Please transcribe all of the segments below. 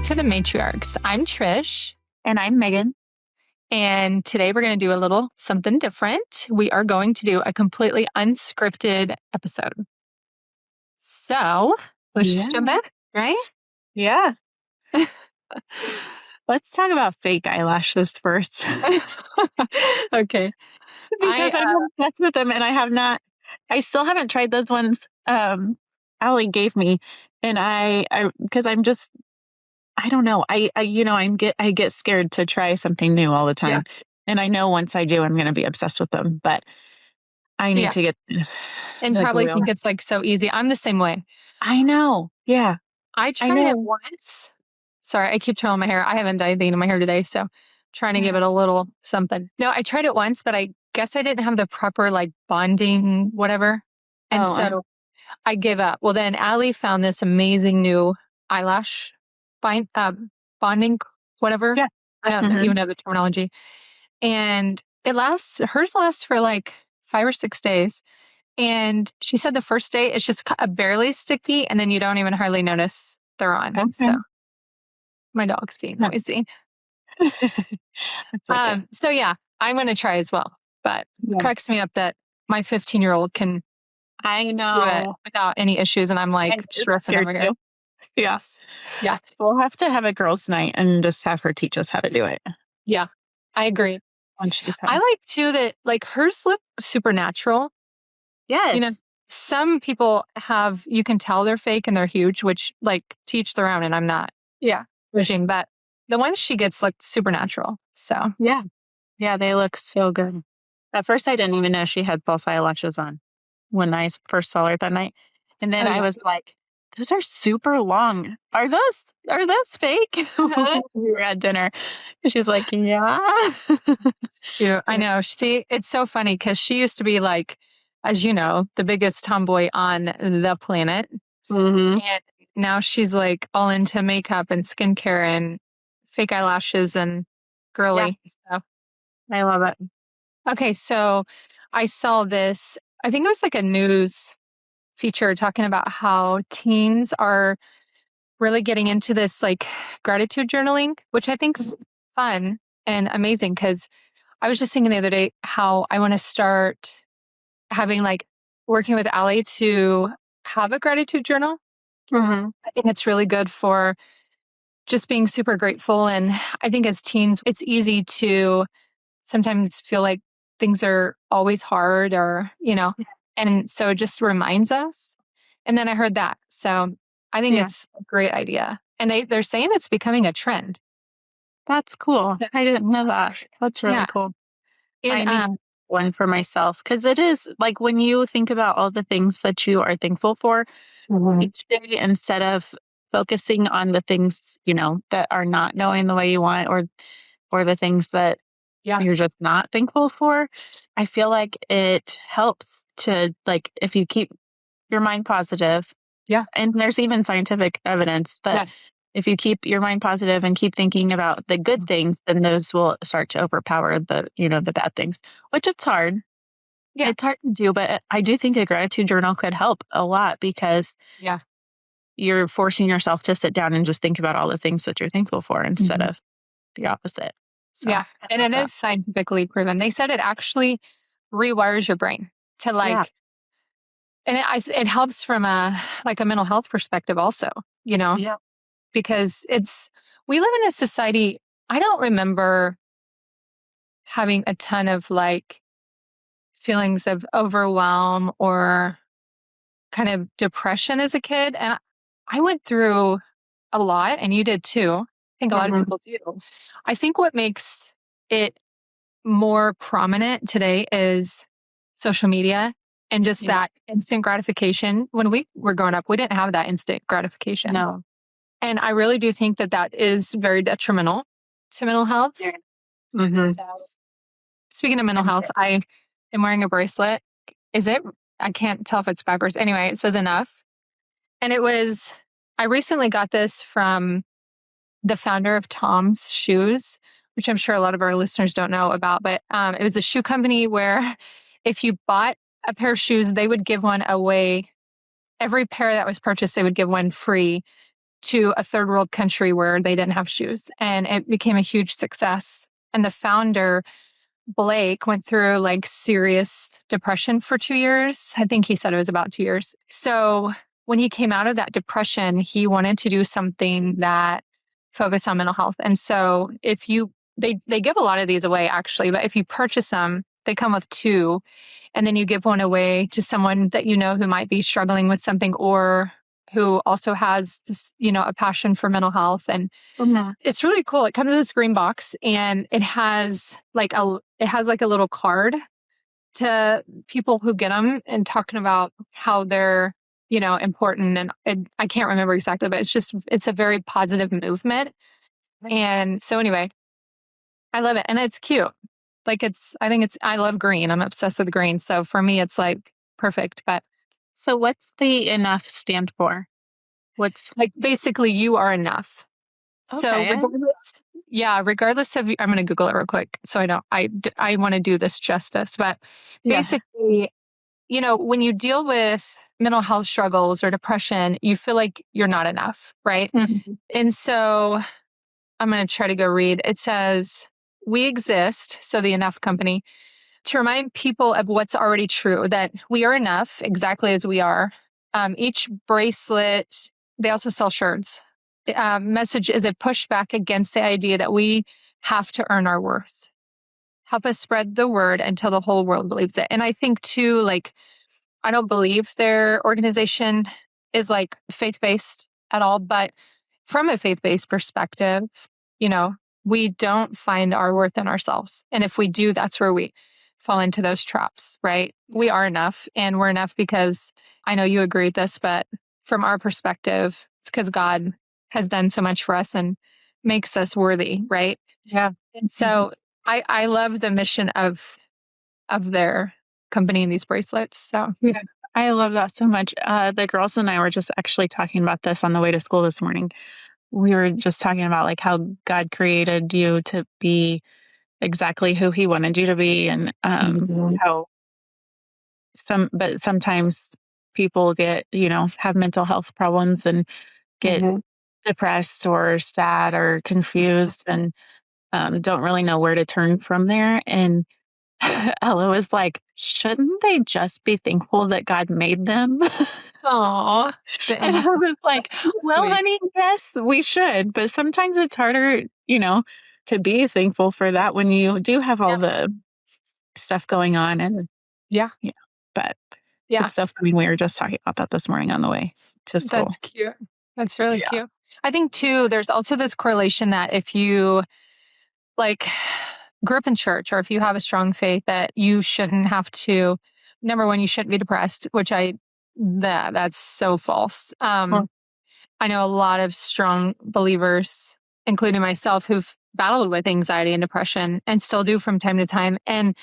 to the Matriarchs. I'm Trish. And I'm Megan. And today we're going to do a little something different. We are going to do a completely unscripted episode. So let's just jump in, right? Yeah. Let's talk about fake eyelashes first. Okay. Because I'm obsessed with them and I still haven't tried those ones Allie gave me. And because I'm just, I don't know. I get scared to try something new all the time. Yeah. And I know once I do, I'm going to be obsessed with them, but I need to get. And probably think it's like so easy. I'm the same way. I know. Yeah. I tried it once. Sorry, I keep twirling my hair. I haven't dyed anything in my hair today, so trying to give it a little something. No, I tried it once, but I guess I didn't have the proper like bonding, whatever. And so I gave up. Well, then Allie found this amazing new eyelash bonding, whatever. Yeah. I don't even know the terminology. And hers lasts for like 5 or 6 days. And she said the first day it's just barely sticky, and then you don't even hardly notice they're on. Okay. So my dog's being noisy. So yeah, I'm going to try as well. But it cracks me up that my 15-year-old can do it without any issues, and I'm like stressing over here. Yes. Yeah. We'll have to have a girls' night and just have her teach us how to do it. Yeah, I agree. I like too that like hers look super natural. Yes. You know, some people you can tell they're fake and they're huge, which like teach their own, and I'm not pushing, but the ones she gets look super natural. So yeah, they look so good. At first, I didn't even know she had false eyelashes on when I first saw her that night, and then I was like, "Those are super long. Are those fake?" We were at dinner. She's like, "Yeah." It's cute. I know. It's so funny because she used to be like, as you know, the biggest tomboy on the planet. Mm-hmm. And now she's like all into makeup and skincare and fake eyelashes and girly stuff. I love it. Okay, so I saw this, I think it was like a news feature talking about how teens are really getting into this like gratitude journaling, which I think's fun and amazing because I was just thinking the other day how I want to start having like working with Allie to have a gratitude journal. Mm-hmm. I think it's really good for just being super grateful. And I think as teens, it's easy to sometimes feel like things are always hard or, and so it just reminds us. And then I heard that. So I think it's a great idea. And they're saying it's becoming a trend. That's cool. So, I didn't know that. That's really cool. And, I need one for myself because it is like when you think about all the things that you are thankful for each day, instead of focusing on the things, that are not going the way you want or the things that you're just not thankful for. I feel like it helps to like, if you keep your mind positive. Yeah. And there's even scientific evidence that if you keep your mind positive and keep thinking about the good things, then those will start to overpower the bad things, which it's hard. Yeah. It's hard to do, but I do think a gratitude journal could help a lot because you're forcing yourself to sit down and just think about all the things that you're thankful for instead of the opposite. So, and it is scientifically proven. They said it actually rewires your brain to like, and it helps from a mental health perspective also, because we live in a society, I don't remember having a ton of like feelings of overwhelm or kind of depression as a kid. And I went through a lot, and you did too. I think a lot of people do. I think what makes it more prominent today is social media and just that instant gratification. When we were growing up, we didn't have that instant gratification. No. And I really do think that is very detrimental to mental health. Mm-hmm. So, speaking of mental health, I am wearing a bracelet. I can't tell if it's backwards. Anyway, it says enough. And I recently got this from the founder of Tom's Shoes, which I'm sure a lot of our listeners don't know about, but it was a shoe company where if you bought a pair of shoes, they would give one away. Every pair that was purchased, they would give one free to a third world country where they didn't have shoes. And it became a huge success. And the founder, Blake, went through like serious depression for 2 years. I think he said it was about 2 years. So when he came out of that depression, he wanted to do something that focused on mental health. And so they give a lot of these away actually, but if you purchase them, they come with 2, and then you give one away to someone that you know who might be struggling with something or who also has this, a passion for mental health. And it's really cool. It comes in this green box, and it has like a little card to people who get them and talking about how they're, important. And I can't remember exactly, but it's a very positive movement. And so anyway, I love it. And it's cute. Like I love green. I'm obsessed with green. So for me, it's like perfect. But so what's the enough stand for? What's like basically you are enough. Okay. So regardless of, I'm going to Google it real quick. So I want to do this justice, but basically, when you deal with mental health struggles or depression, you feel like you're not enough. Right. Mm-hmm. And so I'm going to try to go read. It says, we exist, so the Enough Company, to remind people of what's already true, that we are enough exactly as we are. Each bracelet, they also sell shirts. Message is a pushback against the idea that we have to earn our worth. Help us spread the word until the whole world believes it. And I think too, like, I don't believe their organization is like faith-based at all, but from a faith-based perspective, we don't find our worth in ourselves. And if we do, that's where we fall into those traps, right? We are enough, and we're enough because I know you agree with this, but from our perspective, it's because God has done so much for us and makes us worthy, right? Yeah. And so I love the mission of their company and these bracelets. So yeah, I love that so much. The girls and I were just actually talking about this on the way to school this morning. We were just talking about like how God created you to be exactly who He wanted you to be, and how sometimes people get, have mental health problems and get depressed or sad or confused and don't really know where to turn from there. And Ella was like, shouldn't they just be thankful that God made them? Aww. And I was like, well, sweet. Honey, yes, we should. But sometimes it's harder, to be thankful for that when you do have all the stuff going on. And but it's so funny. We were just talking about that this morning on the way to school. That's cute. That's really cute. I think too, there's also this correlation that if you like grew up in church, or if you have a strong faith, that you shouldn't have to, number one, you shouldn't be depressed, which that's so false. I know a lot of strong believers, including myself, who've battled with anxiety and depression and still do from time to time. And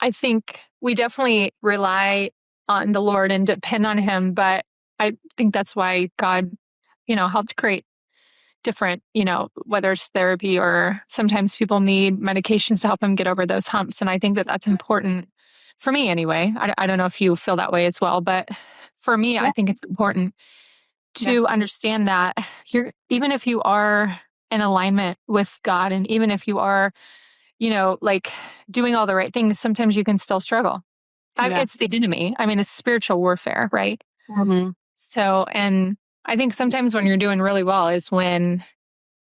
I think we definitely rely on the Lord and depend on Him, but I think that's why God, helped create different, whether it's therapy or sometimes people need medications to help them get over those humps. And I think that that's important for me anyway. I don't know if you feel that way as well, but for me, I think it's important to understand that even if you are in alignment with God, and even if you are, like doing all the right things, sometimes you can still struggle. It's the enemy. I mean, it's spiritual warfare, right? Mm-hmm. So, and I think sometimes when you're doing really well is when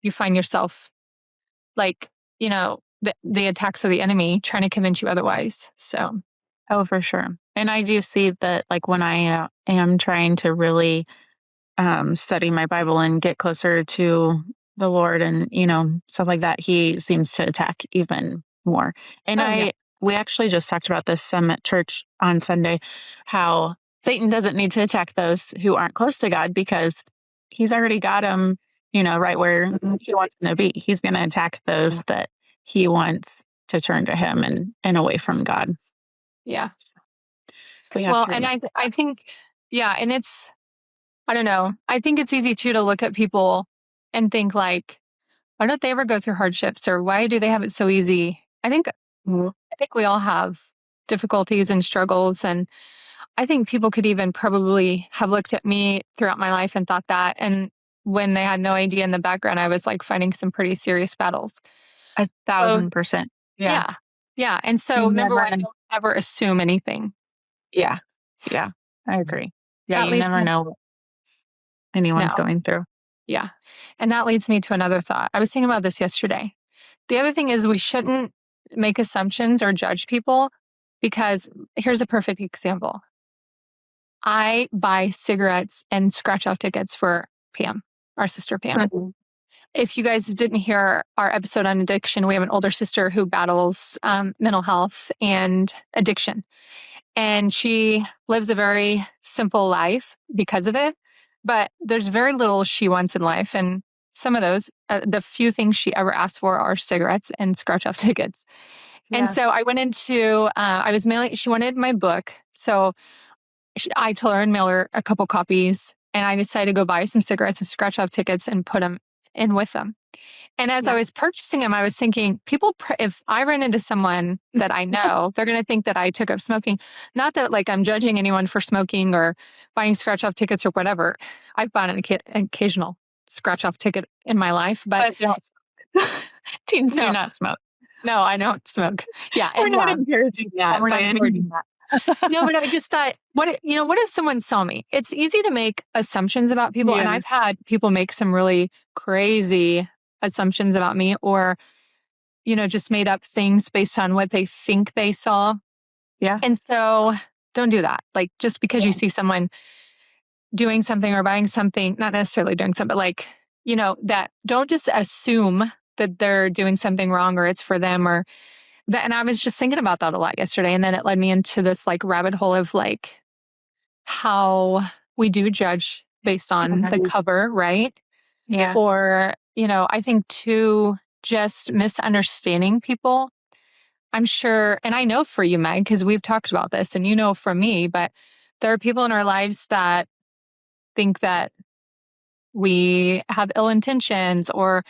you find yourself like, the attacks of the enemy trying to convince you otherwise. So. Oh, for sure. And I do see that, like, when I am trying to really study my Bible and get closer to the Lord and, stuff like that, He seems to attack even more. And we actually just talked about this at church on Sunday, how Satan doesn't need to attack those who aren't close to God because He's already got them, right where He wants them to be. He's going to attack those that He wants to turn to Him and away from God. Yeah. Well, and I think, and it's, I don't know. I think it's easy too to look at people and think like, why don't they ever go through hardships, or why do they have it so easy? I think we all have difficulties and struggles, and I think people could even probably have looked at me throughout my life and thought that. And when they had no idea in the background, I was like fighting some pretty serious battles. 1,000%. Yeah. Yeah. And so number one, don't ever assume anything. Yeah. Yeah. I agree. Yeah. You never know what anyone's going through. Yeah. And that leads me to another thought. I was thinking about this yesterday. The other thing is we shouldn't make assumptions or judge people, because here's a perfect example. I buy cigarettes and scratch off tickets for Pam, our sister Pam. Mm-hmm. If you guys didn't hear our episode on addiction, we have an older sister who battles mental health and addiction. And she lives a very simple life because of it. But there's very little she wants in life. And some of those, the few things she ever asked for are cigarettes and scratch off tickets. Yeah. And so I went into, I was mailing, she wanted my book. So I told her I'd mail her a couple copies. And I decided to go buy some cigarettes and scratch off tickets and put them in with them. And as I was purchasing them, I was thinking, if I run into someone that I know, they're going to think that I took up smoking. Not that like I'm judging anyone for smoking or buying scratch off tickets or whatever. I've bought an occasional scratch off ticket in my life, but teens do not smoke. No, I don't smoke. Yeah. We're not encouraging that. We're not encouraging that. No, but I just thought, what if someone saw me? It's easy to make assumptions about people. Yeah. And I've had people make some really crazy assumptions about me, or, just made up things based on what they think they saw. Yeah. And so don't do that. Like, just because you see someone doing something or buying something, not necessarily doing something, but like, that, don't just assume that they're doing something wrong or it's for them or that. And I was just thinking about that a lot yesterday. And then it led me into this like rabbit hole of like how we do judge based on the cover, right? Yeah. Or, I think too, just misunderstanding people. I'm sure, and I know for you, Meg, because we've talked about this, and from me, but there are people in our lives that think that we have ill intentions, or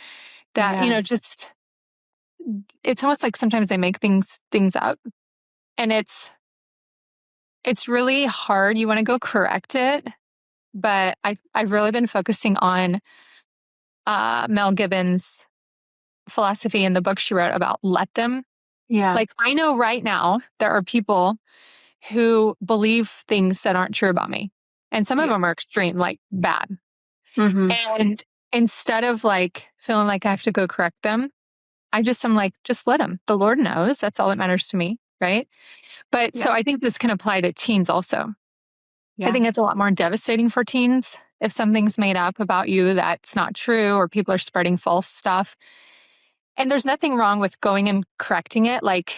that, just, it's almost like sometimes they make things up, and it's really hard. You want to go correct it, but I've really been focusing on Mel Gibbons' philosophy in the book she wrote about let them. Yeah. Like, I know right now there are people who believe things that aren't true about me. And some of them are extreme, like bad. Mm-hmm. And instead of like feeling like I have to go correct them, I'm like, just let them. The Lord knows. That's all that matters to me. Right. But so I think this can apply to teens also. Yeah. I think it's a lot more devastating for teens if something's made up about you that's not true, or people are spreading false stuff. And there's nothing wrong with going and correcting it, like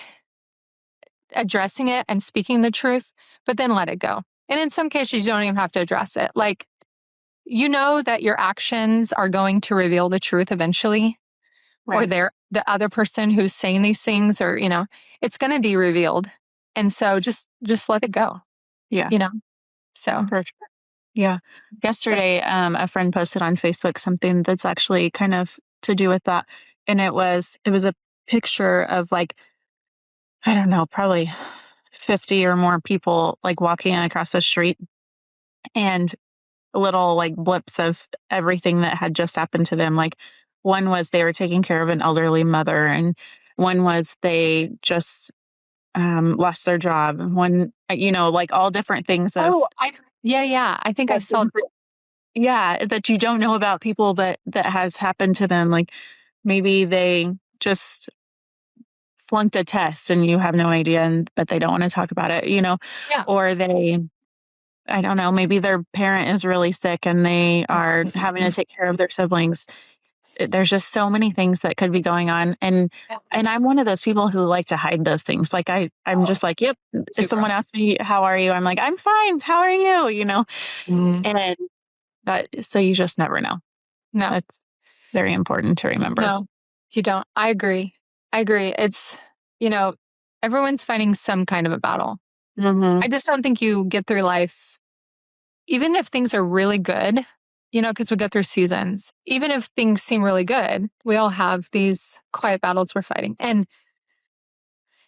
addressing it and speaking the truth, but then let it go. And in some cases, you don't even have to address it. Like, that your actions are going to reveal the truth eventually, right? Or the other person who's saying these things, or, it's going to be revealed. And so just let it go. Yeah. So. For sure. Yeah. Yesterday, a friend posted on Facebook something that's actually kind of to do with that. And it was a picture of like, I don't know, probably 50 or more people like walking across the street, and little like blips of everything that had just happened to them. Like, one was they were taking care of an elderly mother, and one was they just lost their job. One, like all different things of. Oh, I think I saw. Yeah, that you don't know about people, but that has happened to them. Like, maybe they just flunked a test and you have no idea, but they don't want to talk about it, Yeah. Or they, I don't know, maybe their parent is really sick and they are having to take care of their siblings. There's just so many things that could be going on. And I'm one of those people who like to hide those things. Like I'm just like, yep. If someone asks me, how are you? I'm like, I'm fine. How are you? And so you just never know. No. That's very important to remember. No, you don't. I agree. It's, everyone's fighting some kind of a battle. Mm-hmm. I just don't think you get through life, even if things are really good, because we go through seasons. Even if things seem really good, we all have these quiet battles we're fighting. And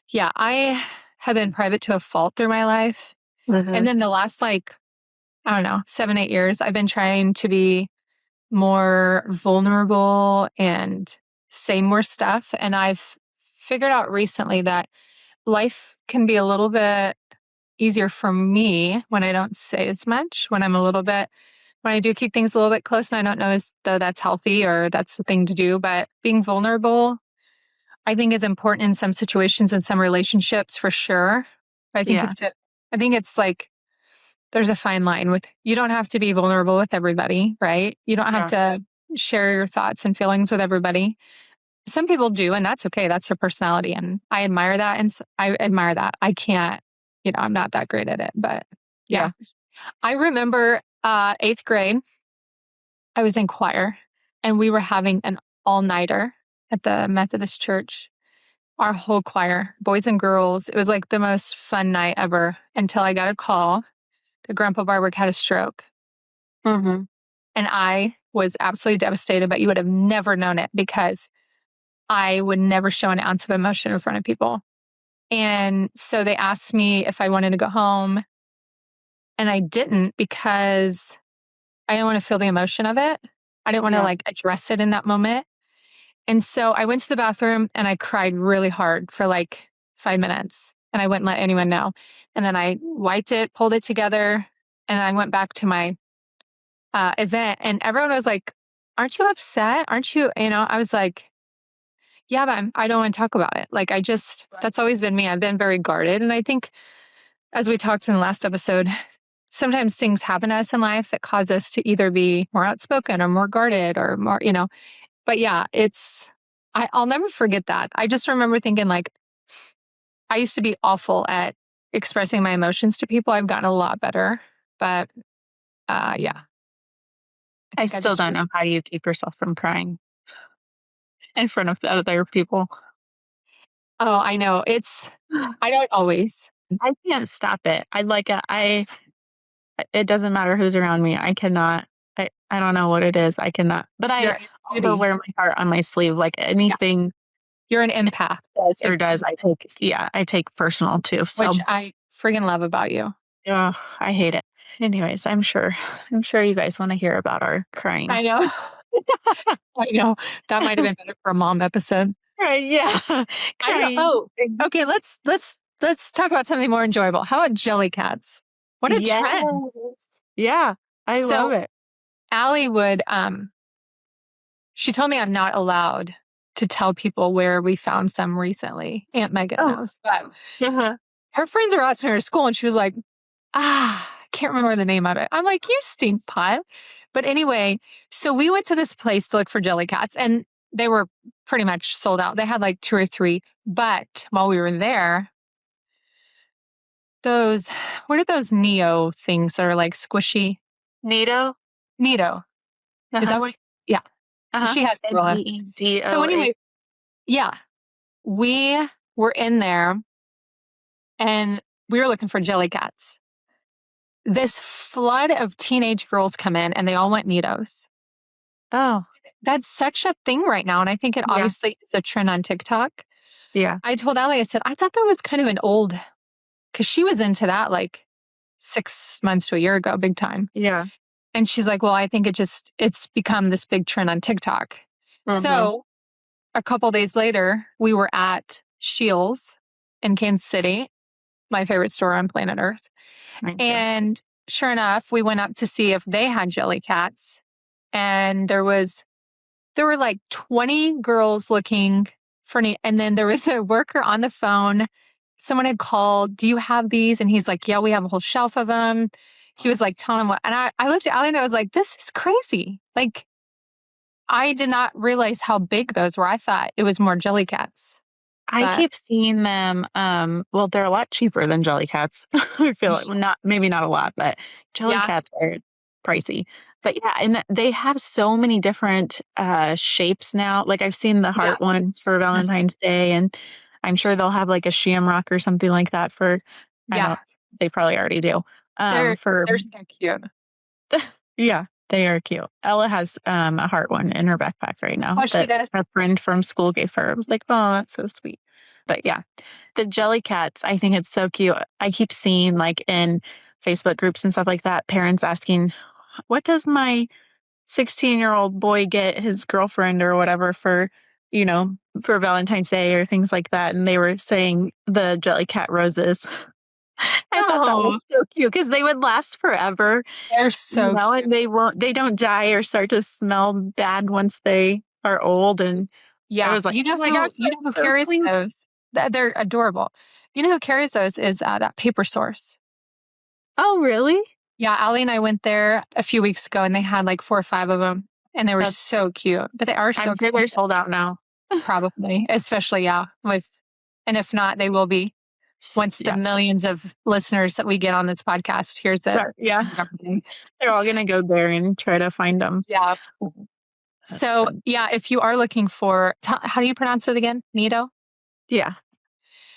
yeah, I have been private to a fault through my life. Mm-hmm. And then the last, 7, 8 years, I've been trying to be more vulnerable and say more stuff. And I've figured out recently that life can be a little bit easier for me when I don't say as much, when I do keep things a little bit close, and I don't know as though that's healthy or that's the thing to do, but being vulnerable, I think, is important in some situations and some relationships for sure. I think I think it's like there's a fine line with, you don't have to be vulnerable with everybody, right? You don't have to share your thoughts and feelings with everybody. Some people do, and that's okay. That's their personality. And I admire that. And I admire that. I can't, I'm not that great at it, but yeah. I remember 8th grade, I was in choir and we were having an all-nighter at the Methodist church. Our whole choir, boys and girls. It was like the most fun night ever until I got a call that Grandpa Barwick had a stroke. Mm-hmm. And I was absolutely devastated, but you would have never known it because I would never show an ounce of emotion in front of people. And so they asked me if I wanted to go home. And I didn't, because I didn't want to feel the emotion of it. I didn't want to address it in that moment. And so I went to the bathroom and I cried really hard for like 5 minutes, and I wouldn't let anyone know. And then I wiped it, pulled it together, and I went back to my event, and everyone was like, "Aren't you upset? Aren't you?" I was like, "Yeah, but I don't want to talk about it." Like, that's always been me. I've been very guarded. And I think, as we talked in the last episode, sometimes things happen to us in life that cause us to either be more outspoken or more guarded or more, But yeah, I'll never forget that. I just remember thinking, like, I used to be awful at expressing my emotions to people. I've gotten a lot better, but yeah. I still don't know how you keep yourself from crying in front of other people. Oh, I know. I don't always. I can't stop it. It doesn't matter who's around me. I cannot. I don't know what it is. I cannot. But I also wear my heart on my sleeve. Like anything. Yeah. You're an empath. I take personal too. So. Which I friggin' love about you. Oh, I hate it. Anyways, I'm sure you guys want to hear about our crying. I know. I know. That might have been better for a mom episode. Right, yeah. I know. Oh, okay, let's talk about something more enjoyable. How about jelly cats? What a trend. Yeah, I love it. Allie would, she told me I'm not allowed to tell people where we found some recently. Aunt Megan knows. But her friends are asking her to school, and she was like, I can't remember the name of it. I'm like, you stink pot. But anyway, so we went to this place to look for jelly cats, and they were pretty much sold out. They had like 2 or 3. But while we were there, what are those Neo things that are like squishy? Neato? Is that what? Yeah. So she has Needo. So anyway, yeah, we were in there and we were looking for jelly cats. This flood of teenage girls come in and they all want Neatos. Oh. That's such a thing right now. And I think it obviously is a trend on TikTok. Yeah. I told Allie, I said, I thought that was kind of an old, because she was into that like 6 months to a year ago, big time. Yeah. And she's like, well, I think it's become this big trend on TikTok. Mm-hmm. So a couple days later, we were at Scheels in Kansas City, my favorite store on planet Earth. And sure enough, we went up to see if they had jelly cats. And there were like 20 girls looking for and then there was a worker on the phone. Someone had called, do you have these? And he's like, yeah, we have a whole shelf of them. He was like telling them what, and I looked at Allie and I was like, this is crazy. Like, I did not realize how big those were. I thought it was more jelly cats. I keep seeing them. Well, they're a lot cheaper than jelly cats. I feel like maybe not a lot, but jelly cats are pricey. But yeah, and they have so many different shapes now. Like I've seen the heart ones for Valentine's Day, and I'm sure they'll have like a shamrock or something like that for. They probably already do. They're so cute. Yeah, they are cute. Ella has a heart one in her backpack right now. Oh, she does. Her friend from school gave her. I was like, oh, that's so sweet. But yeah, the jelly cats, I think it's so cute. I keep seeing like in Facebook groups and stuff like that, parents asking, what does my 16-year-old boy get his girlfriend or whatever for, for Valentine's Day or things like that. And they were saying the Jellycat roses. I thought that was so cute because they would last forever. They're so cute. And they don't die or start to smell bad once they are old. And I was like, you know who carries those? They're adorable. You know who carries those is that Paper Source. Oh, really? Yeah, Allie and I went there a few weeks ago, and they had like 4 or 5 of them, and they were so cute. But they are so expensive. They're sold out now. Probably, especially and if not, they will be once the millions of listeners that we get on this podcast hears it. They're all gonna go there and try to find them. Yeah. So if you are looking for, how do you pronounce it again? Nido? Yeah.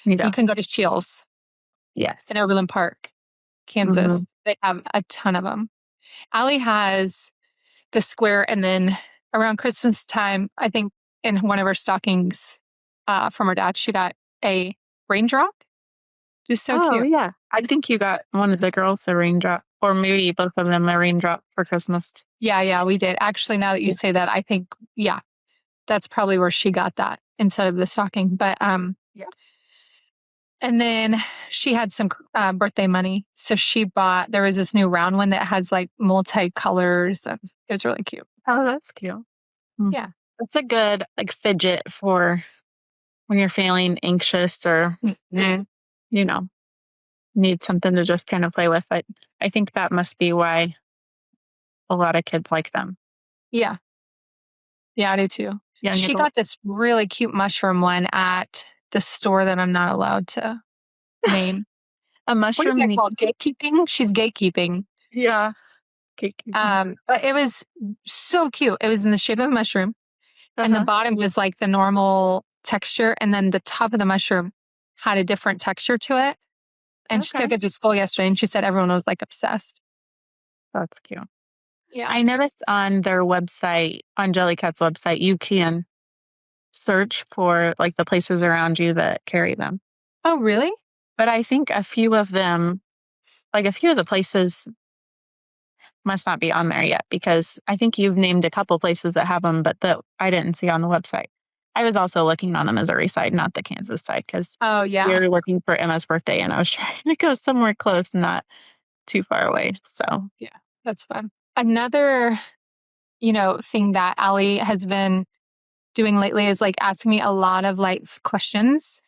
Nido. You can go to Shields. Yes. In Overland Park, Kansas. Mm-hmm. They have a ton of them. Allie has the square, and then around Christmas time, I think in one of her stockings from her dad, she got a raindrop. Just so cute. Oh, yeah. I think you got one of the girls a raindrop, or maybe both of them a raindrop for Christmas. Yeah, we did. Actually, now that you say that, I think, that's probably where she got that instead of the stocking. But, and then she had some birthday money. So there was this new round one that has like multi-colors. It was really cute. Oh, that's cute. Yeah. That's a good like fidget for when you're feeling anxious or, need something to just kind of play with. I think that must be why a lot of kids like them. Yeah. Yeah, I do too. She got this really cute mushroom one at the store that I'm not allowed to name. A mushroom? What is that called? Gatekeeping? She's gatekeeping. Yeah. Gatekeeping. But it was so cute. It was in the shape of a mushroom. And the bottom was like the normal texture. And then the top of the mushroom had a different texture to it. And she took it to school yesterday, and she said everyone was like obsessed. That's cute. Yeah. I noticed on their website, on Jellycat's website, you can search for like the places around you that carry them. Oh, really? But I think a few of them, like a few of the places must not be on there yet, because I think you've named a couple places that have them, but that I didn't see on the website. I was also looking on the Missouri side, not the Kansas side, because we were looking for Emma's birthday, and I was trying to go somewhere close, not too far away. So yeah, that's fun. Another, thing that Allie has been doing lately is like asking me a lot of life questions.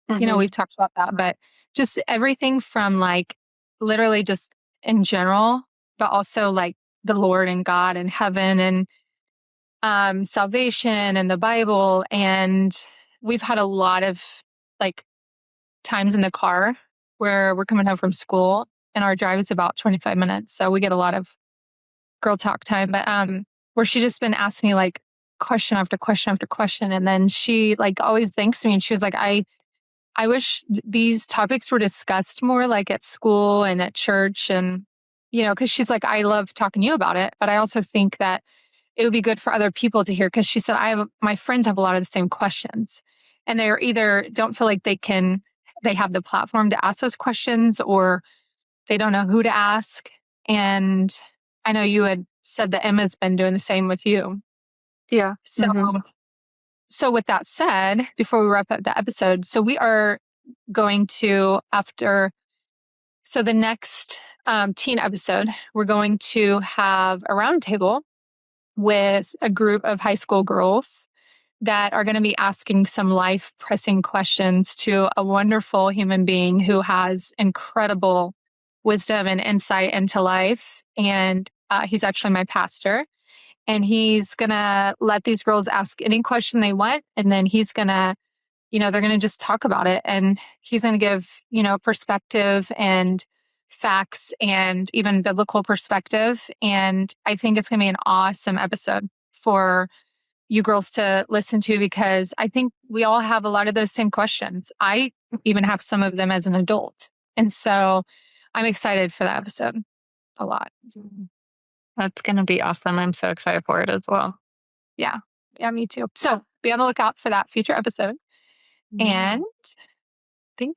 Mm-hmm. We've talked about that, but just everything from like literally just in general, but also like the Lord and God and heaven and salvation and the Bible. And we've had a lot of like times in the car where we're coming home from school and our drive is about 25 minutes. So we get a lot of girl talk time, but where she just been asking me like question after question after question. And then she like always thanks me. And she was like, I wish these topics were discussed more like at school and at church. And, because she's like, I love talking to you about it, but I also think that it would be good for other people to hear. Cause she said, my friends have a lot of the same questions, and they're either don't feel like they have the platform to ask those questions, or they don't know who to ask. And I know you had said that Emma's been doing the same with you. Yeah. So with that said, before we wrap up the episode, so we are going to, so the next teen episode, we're going to have a roundtable with a group of high school girls that are going to be asking some life pressing questions to a wonderful human being who has incredible wisdom and insight into life. And he's actually my pastor. And he's going to let these girls ask any question they want. And then he's going to, they're going to just talk about it. And he's going to give, perspective and facts and even biblical perspective. And I think it's going to be an awesome episode for you girls to listen to, because I think we all have a lot of those same questions. I even have some of them as an adult. And so I'm excited for that episode a lot. That's going to be awesome. I'm so excited for it as well. Yeah, me too. So be on the lookout for that future episode. And I think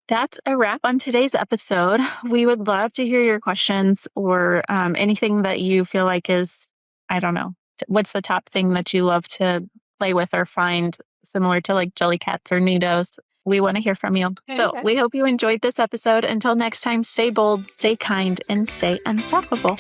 That's a wrap on today's episode. We would love to hear your questions or anything that you feel like is, I don't know, what's the top thing that you love to play with or find similar to like Jellycats or Nidos? We want to hear from you. So we hope you enjoyed this episode. Until next time, stay bold, stay kind, and stay unstoppable.